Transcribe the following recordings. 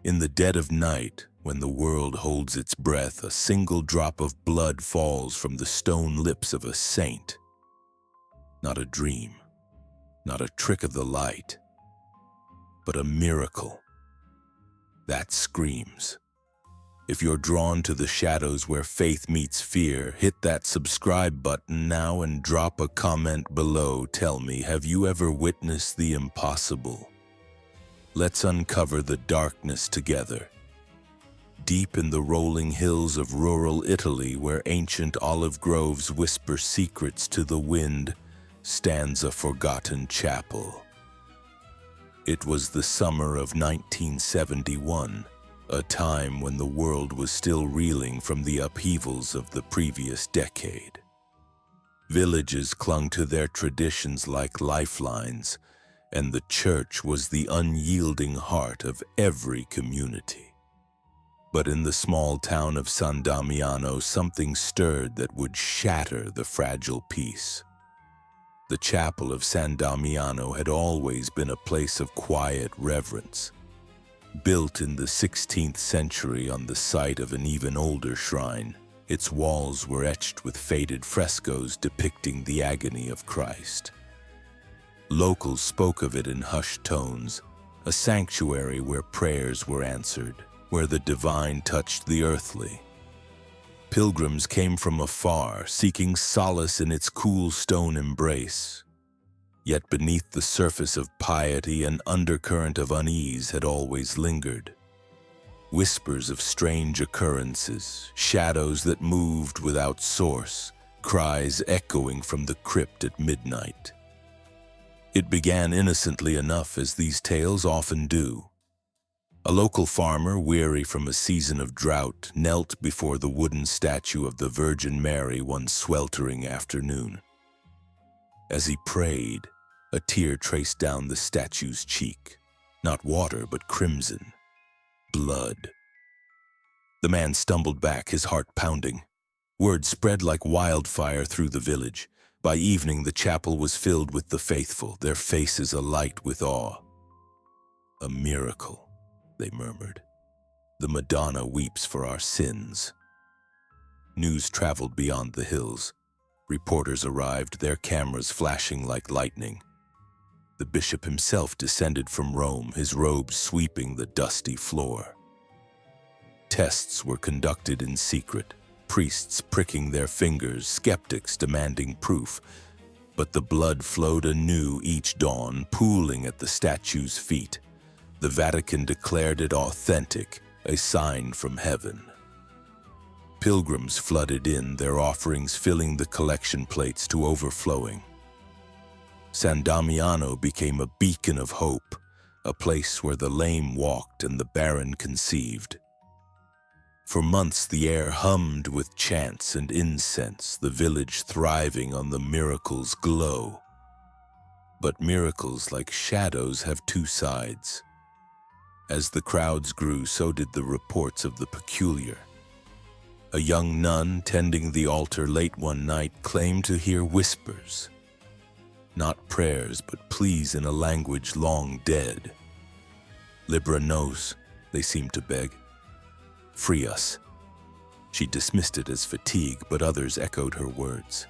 In the dead of night, when the world holds its breath, a single drop of blood falls from the stone lips of a saint. Not a dream, not a trick of the light, but a miracle. That screams. If you're drawn to the shadows where faith meets fear, hit that subscribe button now and drop a comment below. Tell me, have you ever witnessed the impossible? Let's uncover the darkness together. Deep in the rolling hills of rural Italy, where ancient olive groves whisper secrets to the wind, stands a forgotten chapel. It was the summer of 1971, a time when the world was still reeling from the upheavals of the previous decade. Villages clung to their traditions like lifelines, and the church was the unyielding heart of every community. But in the small town of San Damiano, something stirred that would shatter the fragile peace. The chapel of San Damiano had always been a place of quiet reverence. Built in the 16th century on the site of an even older shrine, its walls were etched with faded frescoes depicting the agony of Christ. Locals spoke of it in hushed tones, a sanctuary where prayers were answered, where the divine touched the earthly. Pilgrims came from afar, seeking solace in its cool stone embrace. Yet beneath the surface of piety, an undercurrent of unease had always lingered. Whispers of strange occurrences, shadows that moved without source, cries echoing from the crypt at midnight. It began innocently enough, as these tales often do. A local farmer, weary from a season of drought, knelt before the wooden statue of the Virgin Mary one sweltering afternoon. As he prayed, a tear traced down the statue's cheek. Not water, but crimson. Blood. The man stumbled back, his heart pounding. Word spread like wildfire through the village. By evening, the chapel was filled with the faithful, their faces alight with awe. "A miracle," they murmured. "The Madonna weeps for our sins." News traveled beyond the hills. Reporters arrived, their cameras flashing like lightning. The bishop himself descended from Rome, his robes sweeping the dusty floor. Tests were conducted in secret, priests pricking their fingers, skeptics demanding proof. But the blood flowed anew each dawn, pooling at the statue's feet. The Vatican declared it authentic, a sign from heaven. Pilgrims flooded in, their offerings filling the collection plates to overflowing. San Damiano became a beacon of hope, a place where the lame walked and the barren conceived. For months the air hummed with chants and incense, the village thriving on the miracle's glow. But miracles, like shadows, have two sides. As the crowds grew, so did the reports of the peculiar. A young nun tending the altar late one night claimed to hear whispers. Not prayers, but pleas in a language long dead. "Libera nos," they seemed to beg. "Free us." She dismissed it as fatigue, but others echoed her words.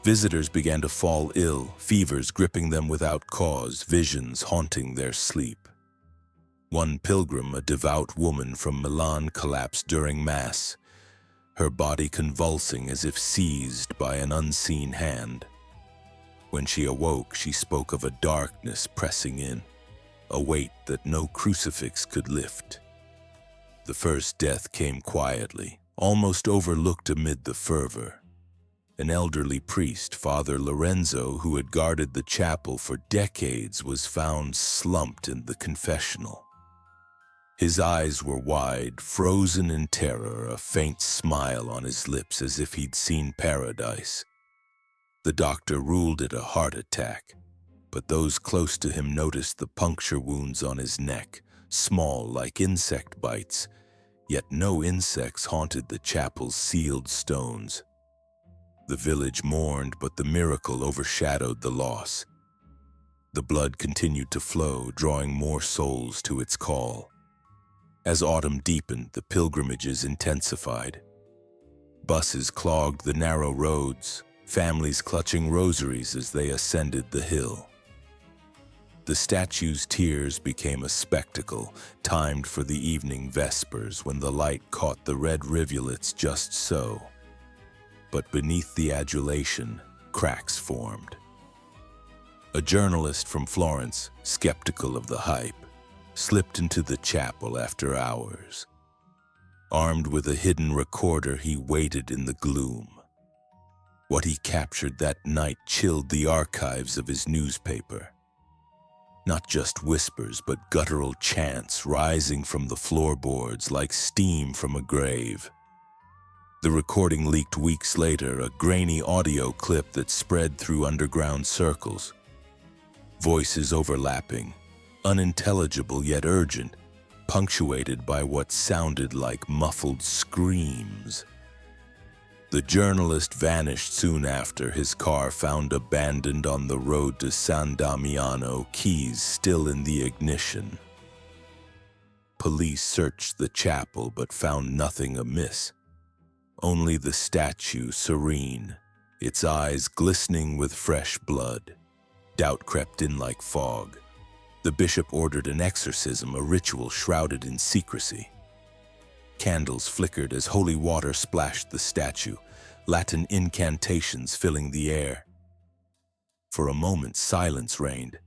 Visitors began to fall ill, fevers gripping them without cause, visions haunting their sleep. One pilgrim, a devout woman from Milan, collapsed during Mass, her body convulsing as if seized by an unseen hand. When she awoke, she spoke of a darkness pressing in, a weight that no crucifix could lift. The first death came quietly, almost overlooked amid the fervor. An elderly priest, Father Lorenzo, who had guarded the chapel for decades, was found slumped in the confessional. His eyes were wide, frozen in terror, a faint smile on his lips as if he'd seen paradise. The doctor ruled it a heart attack, but those close to him noticed the puncture wounds on his neck, small like insect bites, yet no insects haunted the chapel's sealed stones. The village mourned, but the miracle overshadowed the loss. The blood continued to flow, drawing more souls to its call. As autumn deepened, the pilgrimages intensified. Buses clogged the narrow roads, families clutching rosaries as they ascended the hill. The statue's tears became a spectacle, timed for the evening vespers when the light caught the red rivulets just so. But beneath the adulation, cracks formed. A journalist from Florence, skeptical of the hype, slipped into the chapel after hours. Armed with a hidden recorder, he waited in the gloom. What he captured that night chilled the archives of his newspaper. Not just whispers, but guttural chants rising from the floorboards like steam from a grave. The recording leaked weeks later, a grainy audio clip that spread through underground circles. Voices overlapping, unintelligible yet urgent, punctuated by what sounded like muffled screams. The journalist vanished soon after, his car found abandoned on the road to San Damiano, keys still in the ignition. Police searched the chapel but found nothing amiss. Only the statue serene, its eyes glistening with fresh blood. Doubt crept in like fog. The bishop ordered an exorcism, a ritual shrouded in secrecy. Candles flickered as holy water splashed the statue, Latin incantations filling the air. For a moment, silence reigned,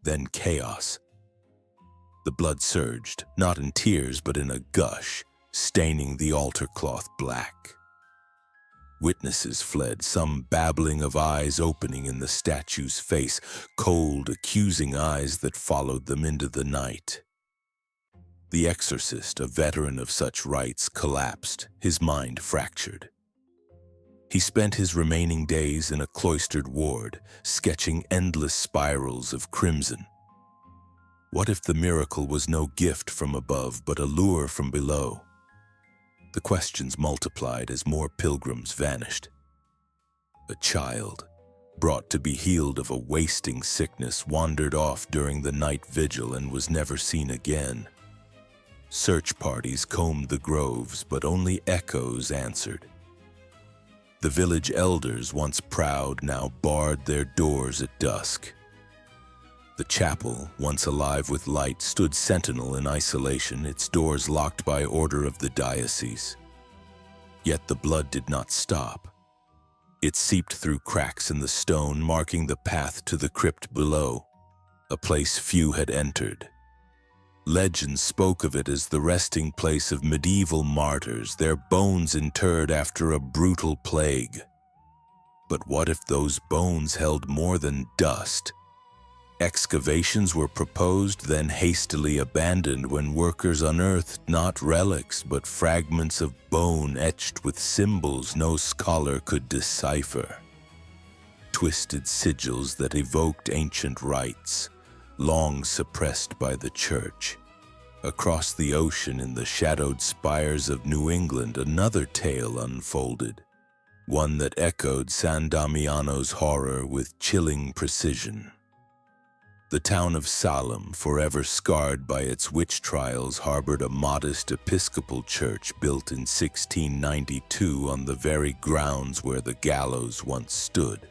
then chaos. The blood surged, not in tears but in a gush, staining the altar cloth black. Witnesses fled, some babbling of eyes opening in the statue's face, cold, accusing eyes that followed them into the night. The exorcist, a veteran of such rites, collapsed, his mind fractured. He spent his remaining days in a cloistered ward, sketching endless spirals of crimson. What if the miracle was no gift from above, but a lure from below? The questions multiplied as more pilgrims vanished. A child, brought to be healed of a wasting sickness, wandered off during the night vigil and was never seen again. Search parties combed the groves, but only echoes answered. The village elders, once proud, now barred their doors at dusk. The chapel, once alive with light, stood sentinel in isolation, its doors locked by order of the diocese. Yet the blood did not stop. It seeped through cracks in the stone, marking the path to the crypt below, a place few had entered. Legend spoke of it as the resting place of medieval martyrs, their bones interred after a brutal plague. But what if those bones held more than dust? Excavations were proposed, then hastily abandoned when workers unearthed not relics but fragments of bone etched with symbols no scholar could decipher. Twisted sigils that evoked ancient rites, long suppressed by the church. Across the ocean, in the shadowed spires of New England, another tale unfolded, one that echoed San Damiano's horror with chilling precision. The town of Salem, forever scarred by its witch trials, harbored a modest Episcopal church built in 1692 on the very grounds where the gallows once stood.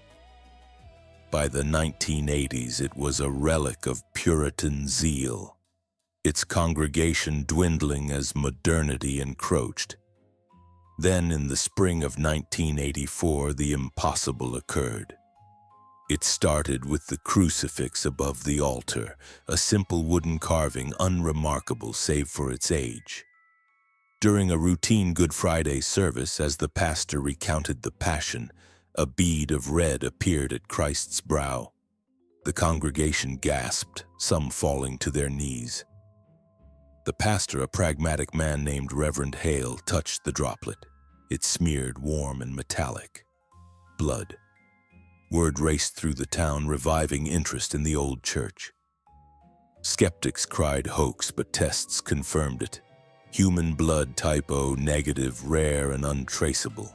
By the 1980s, it was a relic of Puritan zeal, its congregation dwindling as modernity encroached. Then, in the spring of 1984, the impossible occurred. It started with the crucifix above the altar, a simple wooden carving unremarkable save for its age. During a routine Good Friday service, as the pastor recounted the Passion, a bead of red appeared at Christ's brow. The congregation gasped, some falling to their knees. The pastor, a pragmatic man named Reverend Hale, touched the droplet. It smeared warm and metallic. Blood. Word raced through the town, reviving interest in the old church. Skeptics cried hoax, but tests confirmed it. Human blood type O negative, rare and untraceable.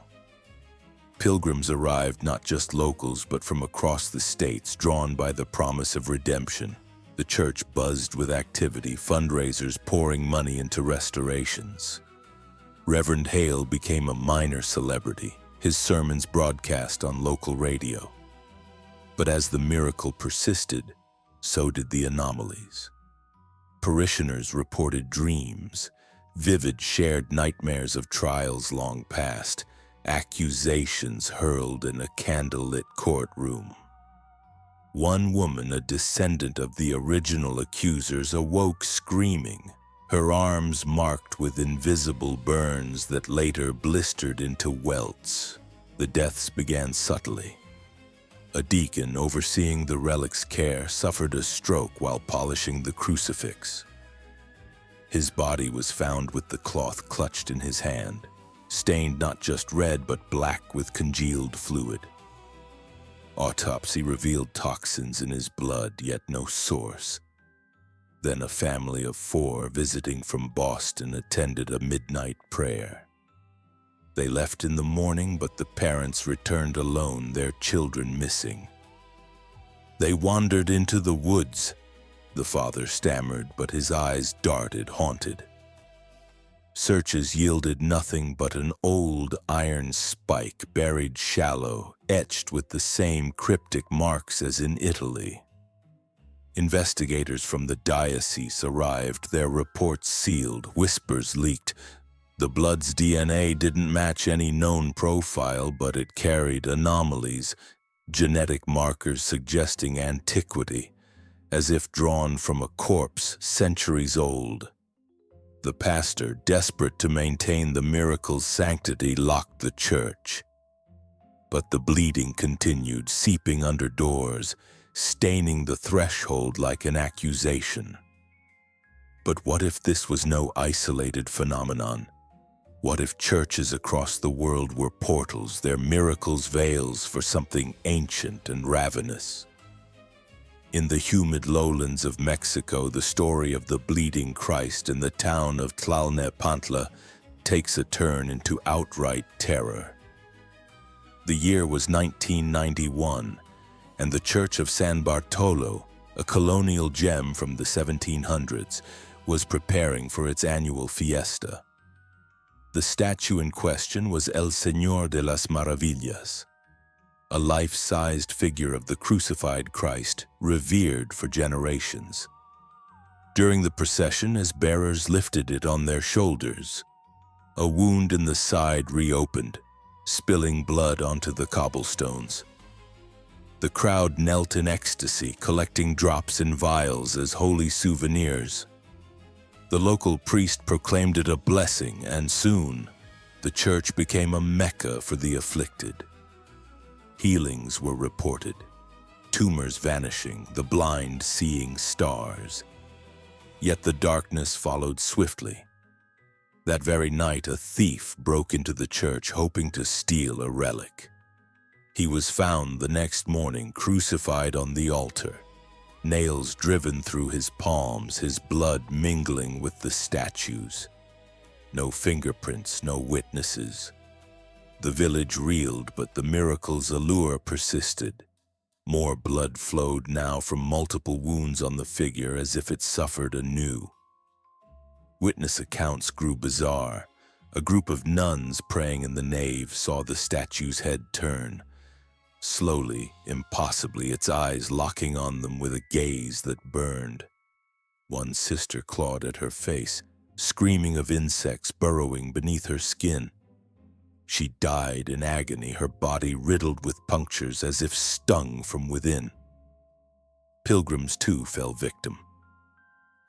Pilgrims arrived, not just locals, but from across the states, drawn by the promise of redemption. The church buzzed with activity, fundraisers pouring money into restorations. Reverend Hale became a minor celebrity, his sermons broadcast on local radio. But as the miracle persisted, so did the anomalies. Parishioners reported dreams, vivid shared nightmares of trials long past, accusations hurled in a candlelit courtroom. One woman, a descendant of the original accusers, awoke screaming, her arms marked with invisible burns that later blistered into welts. The deaths began subtly. A deacon overseeing the relic's care suffered a stroke while polishing the crucifix. His body was found with the cloth clutched in his hand, stained not just red but black with congealed fluid. Autopsy revealed toxins in his blood, yet no source. Then a family of 4 visiting from Boston attended a midnight prayer. They left in the morning, but the parents returned alone, their children missing. They wandered into the woods. The father stammered, but his eyes darted, haunted. Searches yielded nothing but an old iron spike buried shallow, etched with the same cryptic marks as in Italy. Investigators from the diocese arrived, their reports sealed, whispers leaked. The blood's DNA didn't match any known profile, but it carried anomalies, genetic markers suggesting antiquity, as if drawn from a corpse centuries old. The pastor, desperate to maintain the miracle's sanctity, locked the church. But the bleeding continued, seeping under doors, staining the threshold like an accusation. But what if this was no isolated phenomenon? What if churches across the world were portals, their miracles veils for something ancient and ravenous? In the humid lowlands of Mexico, the story of the bleeding Christ in the town of Tlalnepantla takes a turn into outright terror. The year was 1991, and the Church of San Bartolo, a colonial gem from the 1700s, was preparing for its annual fiesta. The statue in question was El Señor de las Maravillas, a life-sized figure of the crucified Christ, revered for generations. During the procession, as bearers lifted it on their shoulders, a wound in the side reopened, spilling blood onto the cobblestones. The crowd knelt in ecstasy, collecting drops in vials as holy souvenirs. The local priest proclaimed it a blessing, and soon, the church became a mecca for the afflicted. Healings were reported, tumors vanishing, the blind seeing stars. Yet the darkness followed swiftly. That very night, a thief broke into the church hoping to steal a relic. He was found the next morning crucified on the altar, nails driven through his palms, his blood mingling with the statues. No fingerprints, no witnesses. The village reeled, but the miracle's allure persisted. More blood flowed now from multiple wounds on the figure, as if it suffered anew. Witness accounts grew bizarre. A group of nuns praying in the nave saw the statue's head turn. Slowly, impossibly, its eyes locking on them with a gaze that burned. One sister clawed at her face, screaming of insects burrowing beneath her skin. She died in agony, her body riddled with punctures as if stung from within. Pilgrims, too, fell victim.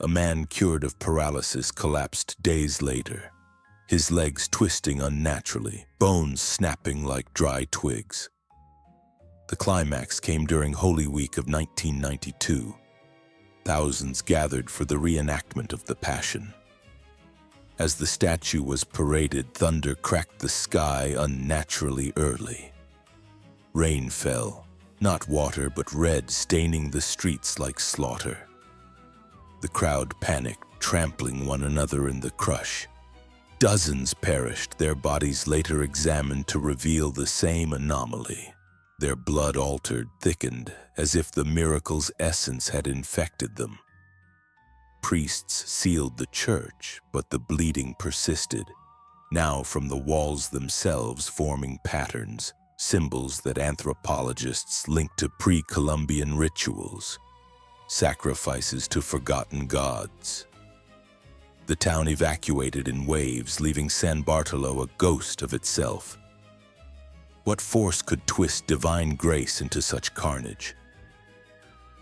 A man cured of paralysis collapsed days later, his legs twisting unnaturally, bones snapping like dry twigs. The climax came during Holy Week of 1992. Thousands gathered for the reenactment of the Passion. As the statue was paraded, thunder cracked the sky unnaturally early. Rain fell, not water but red, staining the streets like slaughter. The crowd panicked, trampling one another in the crush. Dozens perished, their bodies later examined to reveal the same anomaly. Their blood altered, thickened, as if the miracle's essence had infected them. Priests sealed the church, but the bleeding persisted, now from the walls themselves forming patterns, symbols that anthropologists link to pre-Columbian rituals, sacrifices to forgotten gods. The town evacuated in waves, leaving San Bartolo a ghost of itself. What force could twist divine grace into such carnage?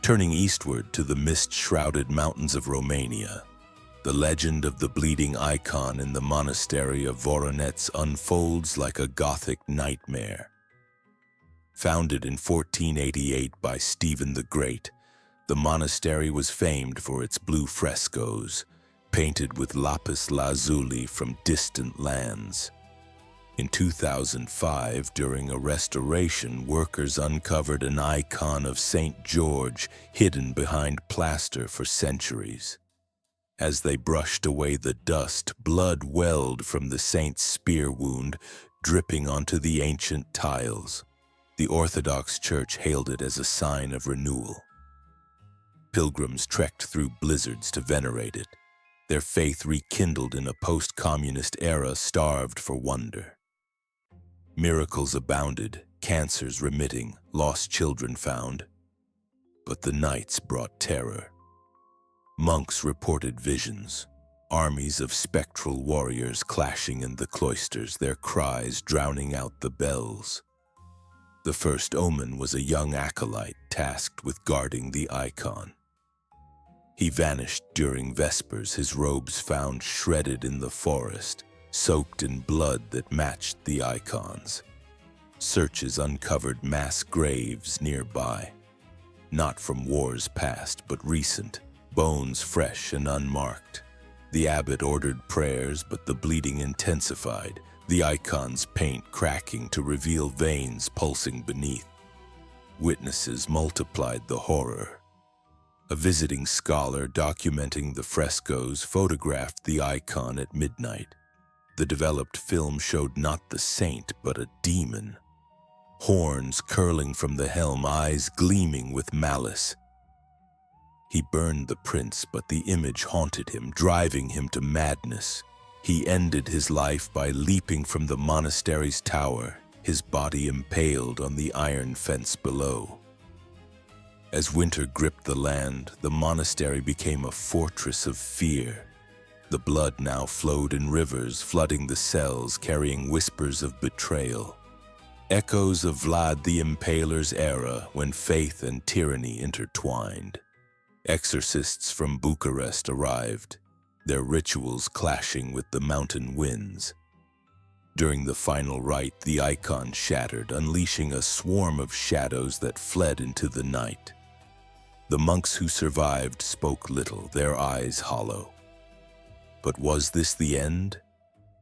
Turning eastward to the mist-shrouded mountains of Romania, the legend of the bleeding icon in the monastery of Voronezh unfolds like a Gothic nightmare. Founded in 1488 by Stephen the Great, the monastery was famed for its blue frescoes, painted with lapis lazuli from distant lands. In 2005, during a restoration, workers uncovered an icon of St. George hidden behind plaster for centuries. As they brushed away the dust, blood welled from the saint's spear wound, dripping onto the ancient tiles. The Orthodox Church hailed it as a sign of renewal. Pilgrims trekked through blizzards to venerate it, their faith rekindled in a post-communist era starved for wonder. Miracles abounded, cancers remitting, lost children found. But the nights brought terror. Monks reported visions, armies of spectral warriors clashing in the cloisters, their cries drowning out the bells. The first omen was a young acolyte tasked with guarding the icon. He vanished during Vespers, his robes found shredded in the forest, soaked in blood that matched the icons. Searches uncovered mass graves nearby, not from wars past but recent, bones fresh and unmarked. The abbot ordered prayers, but the bleeding intensified, the icon's paint cracking to reveal veins pulsing beneath. Witnesses multiplied the horror. A visiting scholar documenting the frescoes photographed the icon at midnight. The developed film showed not the saint, but a demon. Horns curling from the helm, eyes gleaming with malice. He burned the prints, but the image haunted him, driving him to madness. He ended his life by leaping from the monastery's tower, his body impaled on the iron fence below. As winter gripped the land, the monastery became a fortress of fear. The blood now flowed in rivers, flooding the cells, carrying whispers of betrayal. Echoes of Vlad the Impaler's era, when faith and tyranny intertwined. Exorcists from Bucharest arrived, their rituals clashing with the mountain winds. During the final rite, the icon shattered, unleashing a swarm of shadows that fled into the night. The monks who survived spoke little, their eyes hollow. But was this the end,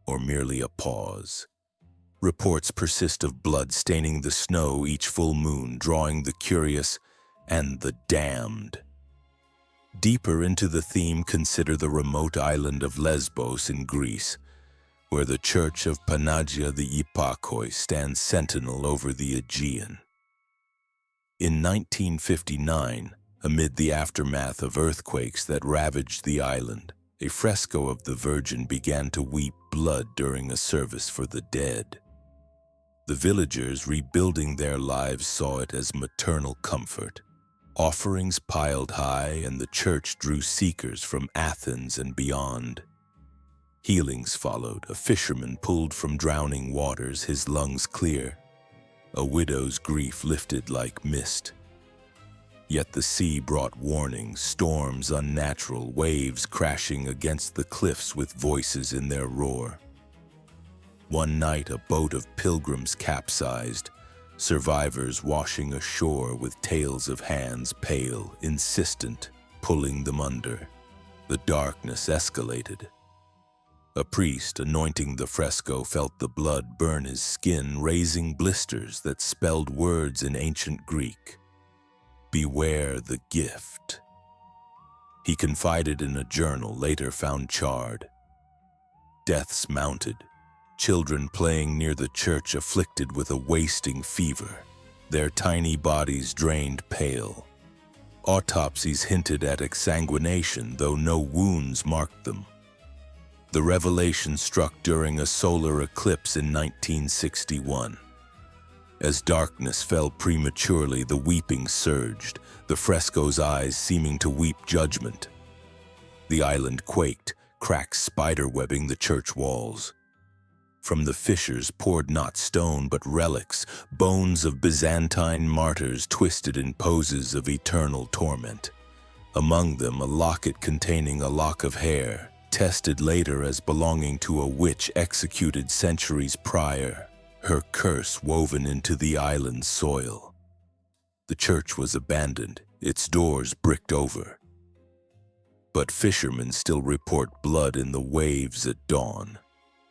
or merely a pause? Reports persist of blood staining the snow each full moon, drawing the curious and the damned. Deeper into the theme, consider the remote island of Lesbos in Greece, where the church of Panagia the Ipakoi stands sentinel over the Aegean. In 1959, amid the aftermath of earthquakes that ravaged the island, a fresco of the Virgin began to weep blood during a service for the dead. The villagers rebuilding their lives saw it as maternal comfort. Offerings piled high, and the church drew seekers from Athens and beyond. Healings followed, a fisherman pulled from drowning waters, his lungs clear. A widow's grief lifted like mist. Yet the sea brought warnings, storms unnatural, waves crashing against the cliffs with voices in their roar. One night, a boat of pilgrims capsized, survivors washing ashore with tales of hands pale, insistent, pulling them under. The darkness escalated. A priest anointing the fresco felt the blood burn his skin, raising blisters that spelled words in ancient Greek. Beware the gift. He confided in a journal later found charred. Deaths mounted, children playing near the church afflicted with a wasting fever. their tiny bodies drained pale. Autopsies hinted at exsanguination, though no wounds marked them. The revelation struck during a solar eclipse in 1961. As darkness fell prematurely, the weeping surged, the fresco's eyes seeming to weep judgment. The island quaked, cracks spiderwebbing the church walls. From the fissures poured not stone but relics, bones of Byzantine martyrs twisted in poses of eternal torment. Among them, a locket containing a lock of hair, tested later as belonging to a witch executed centuries prior, her curse woven into the island's soil. The church was abandoned, its doors bricked over. But fishermen still report blood in the waves at dawn,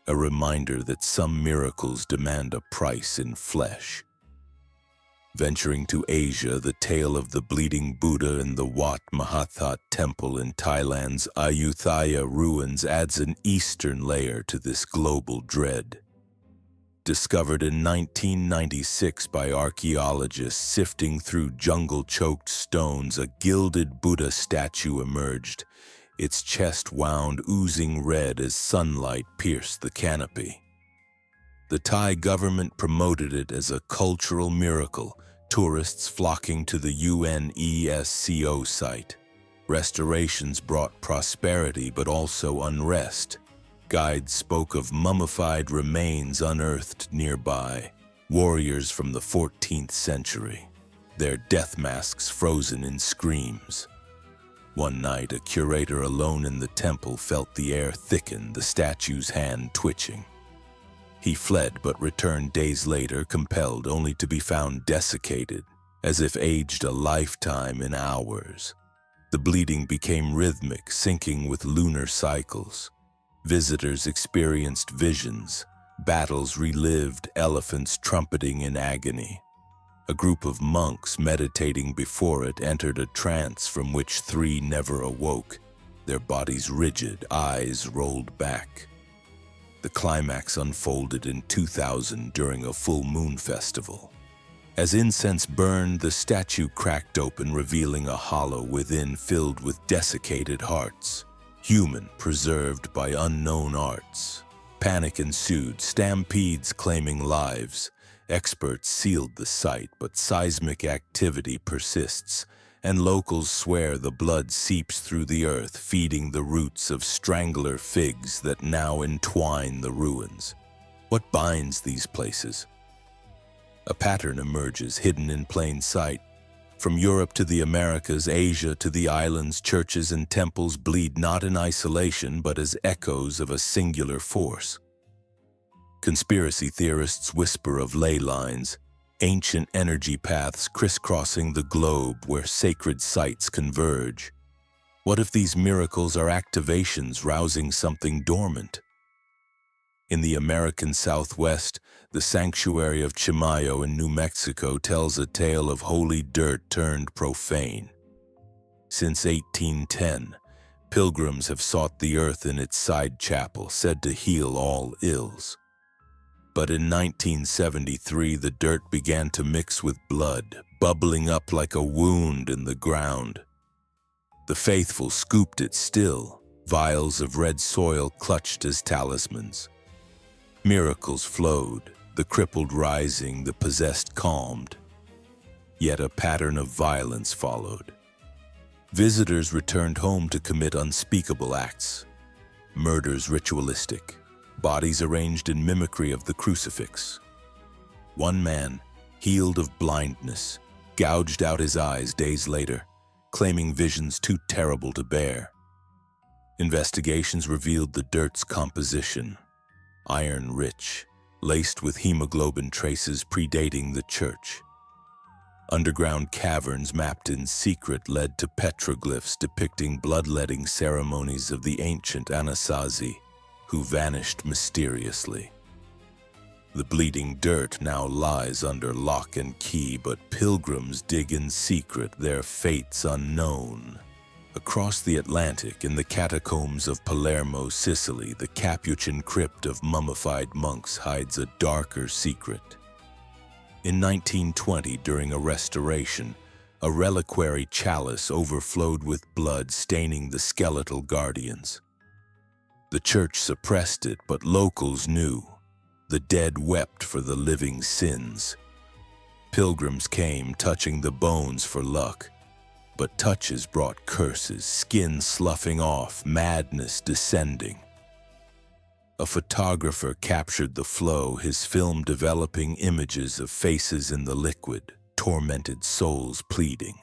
a reminder that some miracles demand a price in flesh. Venturing to Asia, the tale of the bleeding Buddha in the Wat Mahathat temple in Thailand's Ayutthaya ruins adds an Eastern layer to this global dread. Discovered in 1996 by archaeologists sifting through jungle-choked stones, a gilded Buddha statue emerged, its chest wound oozing red as sunlight pierced the canopy. The Thai government promoted it as a cultural miracle, tourists flocking to the UNESCO site. Restorations brought prosperity but also unrest. Guides spoke of mummified remains unearthed nearby, warriors from the 14th century, their death masks frozen in screams. One night, a curator alone in the temple felt the air thicken, the statue's hand twitching. He fled but returned days later, compelled only to be found desiccated, as if aged a lifetime in hours. The bleeding became rhythmic, syncing with lunar cycles. Visitors experienced visions, battles relived, elephants trumpeting in agony. A group of monks meditating before it entered a trance from which three never awoke, their bodies rigid, eyes rolled back. The climax unfolded in 2000 during a full moon festival. As incense burned, the statue cracked open, revealing a hollow within filled with desiccated hearts, human, preserved by unknown arts. Panic ensued, stampedes claiming lives. Experts sealed the site, but seismic activity persists, and locals swear the blood seeps through the earth, feeding the roots of strangler figs that now entwine the ruins. What binds these places? A pattern emerges, hidden in plain sight. From Europe to the Americas, Asia to the islands, churches and temples bleed not in isolation, but as echoes of a singular force. Conspiracy theorists whisper of ley lines, ancient energy paths crisscrossing the globe where sacred sites converge. What if these miracles are activations rousing something dormant? In the American Southwest, the sanctuary of Chimayo in New Mexico tells a tale of holy dirt turned profane. Since 1810, pilgrims have sought the earth in its side chapel, said to heal all ills. But in 1973, the dirt began to mix with blood, bubbling up like a wound in the ground. The faithful scooped it still, vials of red soil clutched as talismans. Miracles flowed, the crippled rising, the possessed calmed. Yet a pattern of violence followed. Visitors returned home to commit unspeakable acts. Murders ritualistic, bodies arranged in mimicry of the crucifix. One man, healed of blindness, gouged out his eyes days later, claiming visions too terrible to bear. Investigations revealed the dirt's composition, iron-rich, laced with hemoglobin traces predating the church. Underground caverns mapped in secret led to petroglyphs depicting bloodletting ceremonies of the ancient Anasazi, who vanished mysteriously. The bleeding dirt now lies under lock and key, but pilgrims dig in secret, their fates unknown. Across the Atlantic, in the catacombs of Palermo, Sicily, the Capuchin crypt of mummified monks hides a darker secret. In 1920, during a restoration, a reliquary chalice overflowed with blood staining the skeletal guardians. The church suppressed it, but locals knew. The dead wept for the living sins. Pilgrims came, touching the bones for luck. But touches brought curses, skin sloughing off, madness descending. A photographer captured the flow, his film developing images of faces in the liquid, tormented souls pleading.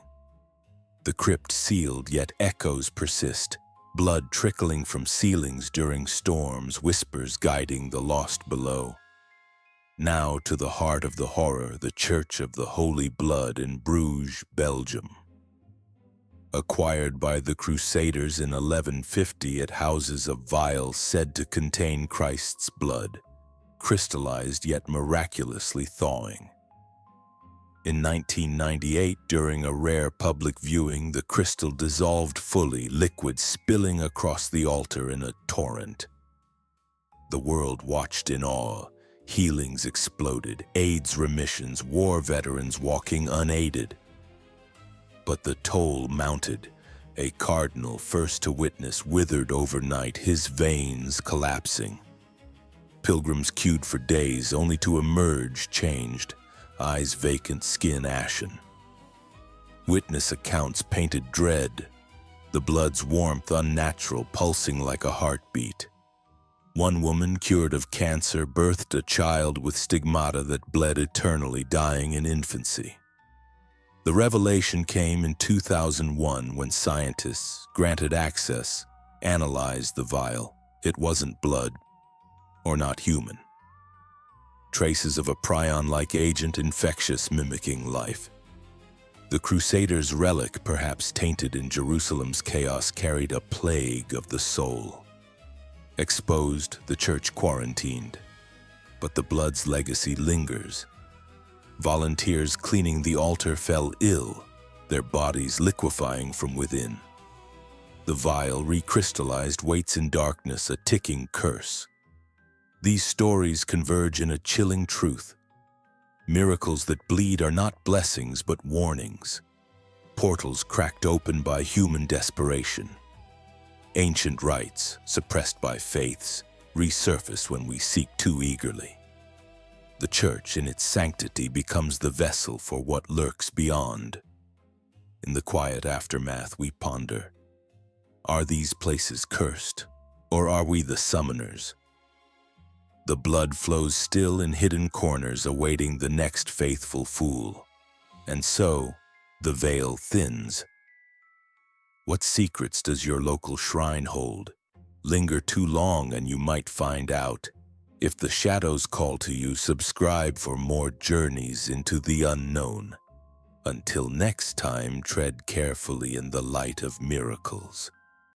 The crypt sealed, yet echoes persist, blood trickling from ceilings during storms, whispers guiding the lost below. Now to the heart of the horror, the Church of the Holy Blood in Bruges, Belgium. Acquired by the Crusaders in 1150, it houses a vial said to contain Christ's blood, crystallized yet miraculously thawing. In 1998, during a rare public viewing, the crystal dissolved fully, liquid spilling across the altar in a torrent. The world watched in awe. Healings exploded, AIDS remissions, war veterans walking unaided. But the toll mounted. A cardinal, first to witness, withered overnight, his veins collapsing. Pilgrims queued for days, only to emerge changed, eyes vacant, skin ashen. Witness accounts painted dread, the blood's warmth unnatural, pulsing like a heartbeat. One woman, cured of cancer, birthed a child with stigmata that bled eternally, dying in infancy. The revelation came in 2001 when scientists, granted access, analyzed the vial. It wasn't blood, or not human. Traces of a prion-like agent, infectious, mimicking life. The Crusaders' relic, perhaps tainted in Jerusalem's chaos, carried a plague of the soul. Exposed, the church quarantined. But the blood's legacy lingers. Volunteers cleaning the altar fell ill, their bodies liquefying from within. The vial, recrystallized, waits in darkness, a ticking curse. These stories converge in a chilling truth. Miracles that bleed are not blessings but warnings. Portals cracked open by human desperation. Ancient rites, suppressed by faiths, resurface when we seek too eagerly. The church, in its sanctity, becomes the vessel for what lurks beyond. In the quiet aftermath, we ponder, are these places cursed, or are we the summoners? The blood flows still in hidden corners, awaiting the next faithful fool. And so, the veil thins. What secrets does your local shrine hold? Linger too long and you might find out. If the shadows call to you, subscribe for more journeys into the unknown. Until next time, tread carefully in the light of miracles.